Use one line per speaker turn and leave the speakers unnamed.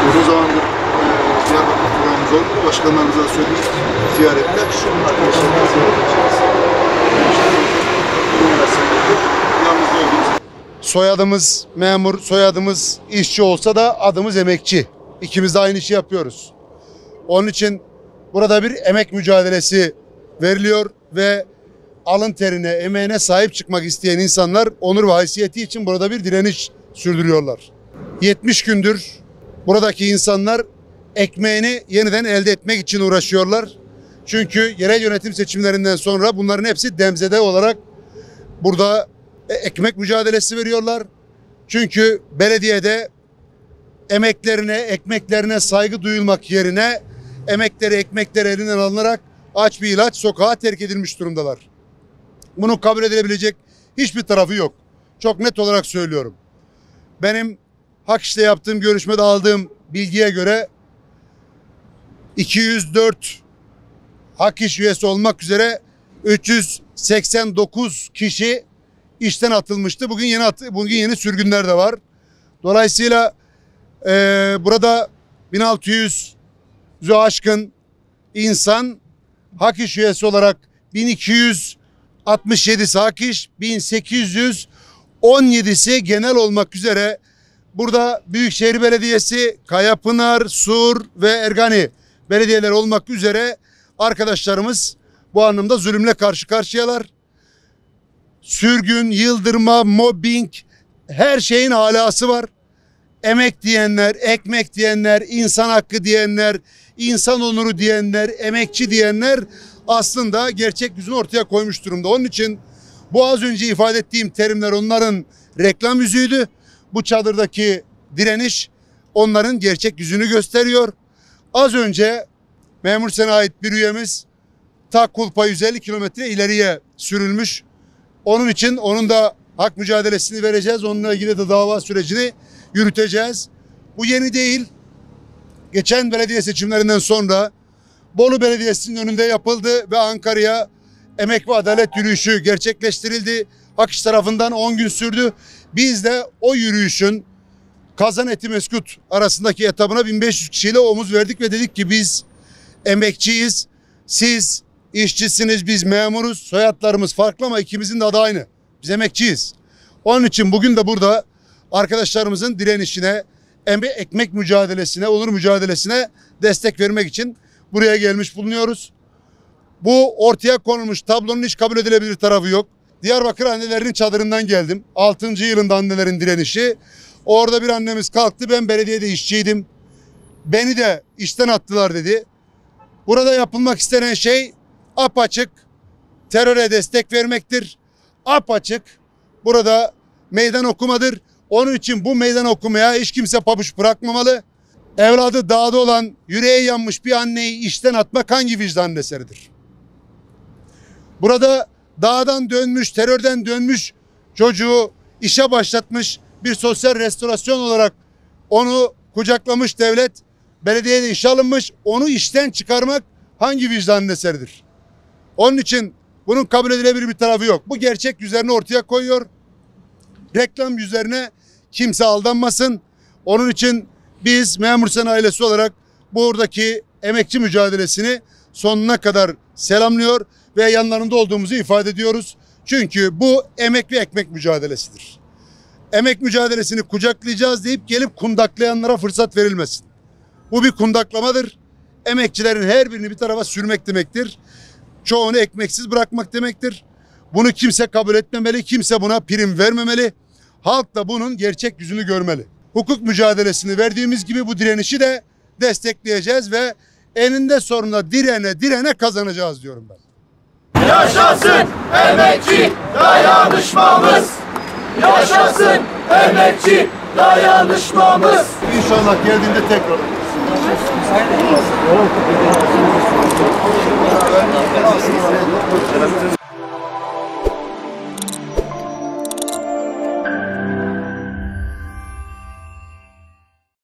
Uzun zamandır Diyarbakır programımız oldu. Başkanlarımıza da söyledik. Ziyaretler. Soyadımız memur, soyadımız işçi olsa da adımız emekçi. İkimiz de aynı işi yapıyoruz. Onun için burada bir emek mücadelesi veriliyor ve alın terine, emeğine sahip çıkmak isteyen insanlar onur ve haysiyeti için burada bir direniş sürdürüyorlar. 70 gündür buradaki insanlar ekmeğini yeniden elde etmek için uğraşıyorlar. Çünkü yerel yönetim seçimlerinden sonra bunların hepsi demzede olarak burada ekmek mücadelesi veriyorlar. Çünkü belediyede emeklerine, ekmeklerine saygı duyulmak yerine emekleri, ekmekleri elinden alınarak aç bir ilaç sokağa terk edilmiş durumdalar. Bunun kabul edilebilecek hiçbir tarafı yok. Çok net olarak söylüyorum. Benim Hakiş'te yaptığım görüşmede aldığım bilgiye göre 204 Hakiş üyesi olmak üzere 389 kişi işten atılmıştı. Bugün yeni sürgünler de var. Dolayısıyla burada 1600'ü aşkın insan Hakiş üyesi olarak 1267'si Hakiş, 1817'si genel olmak üzere burada Büyükşehir Belediyesi, Kayapınar, Sur ve Ergani belediyeler olmak üzere arkadaşlarımız bu anlamda zulümle karşı karşıyalar. Sürgün, yıldırma, mobbing, her şeyin alası var. Emek diyenler, ekmek diyenler, insan hakkı diyenler, insan onuru diyenler, emekçi diyenler aslında gerçek yüzünü ortaya koymuş durumda. Onun için bu az önce ifade ettiğim terimler onların reklam yüzüydü. Bu çadırdaki direniş onların gerçek yüzünü gösteriyor. Az önce Memur Sen'e ait bir üyemiz ta Kulpa 150 kilometre ileriye sürülmüş. Onun için onun da hak mücadelesini vereceğiz. Onunla ilgili de dava sürecini yürüteceğiz. Bu yeni değil. Geçen belediye seçimlerinden sonra Bolu Belediyesi'nin önünde yapıldı ve Ankara'ya emek ve adalet yürüyüşü gerçekleştirildi. Hakiş tarafından 10 gün sürdü. Biz de o yürüyüşün Kazan Etimeskut arasındaki etabına 1500 kişiyle omuz verdik ve dedik ki biz emekçiyiz. Siz işçisiniz, biz memuruz. Soyadlarımız farklı ama ikimizin de adı aynı. Biz emekçiyiz. Onun için bugün de burada arkadaşlarımızın direnişine, ekmek mücadelesine, onur mücadelesine destek vermek için buraya gelmiş bulunuyoruz. Bu ortaya konulmuş tablonun hiç kabul edilebilir tarafı yok. Diyarbakır annelerinin çadırından geldim. 6. yılında annelerin direnişi. Orada bir annemiz kalktı. Ben belediyede işçiydim. Beni de işten attılar dedi. Burada yapılmak istenen şey apaçık teröre destek vermektir. Apaçık burada meydan okumadır. Onun için bu meydan okumaya hiç kimse pabuç bırakmamalı. Evladı dağda olan, yüreği yanmış bir anneyi işten atmak hangi vicdanın eseridir? Burada dağdan dönmüş, terörden dönmüş çocuğu işe başlatmış bir sosyal restorasyon olarak onu kucaklamış devlet, belediyede işe alınmış, onu işten çıkarmak hangi vicdanın eseridir? Onun için bunun kabul edilebilir bir tarafı yok. Bu gerçek yüzlerini ortaya koyuyor. Reklam yüzlerine kimse aldanmasın. Onun için biz Memur Sen ailesi olarak buradaki emekçi mücadelesini sonuna kadar selamlıyor ve yanlarında olduğumuzu ifade ediyoruz. Çünkü bu emek ve ekmek mücadelesidir. Emek mücadelesini kucaklayacağız deyip gelip kundaklayanlara fırsat verilmesin. Bu bir kundaklamadır. Emekçilerin her birini bir tarafa sürmek demektir. Çoğunu ekmeksiz bırakmak demektir. Bunu kimse kabul etmemeli, kimse buna prim vermemeli. Halk da bunun gerçek yüzünü görmeli. Hukuk mücadelesini verdiğimiz gibi bu direnişi de destekleyeceğiz ve eninde sonunda direne kazanacağız diyorum ben.
Yaşasın emekçi dayanışmamız! Yaşasın emekçi dayanışmamız!
İnşallah geldiğinde tekrar oluruz.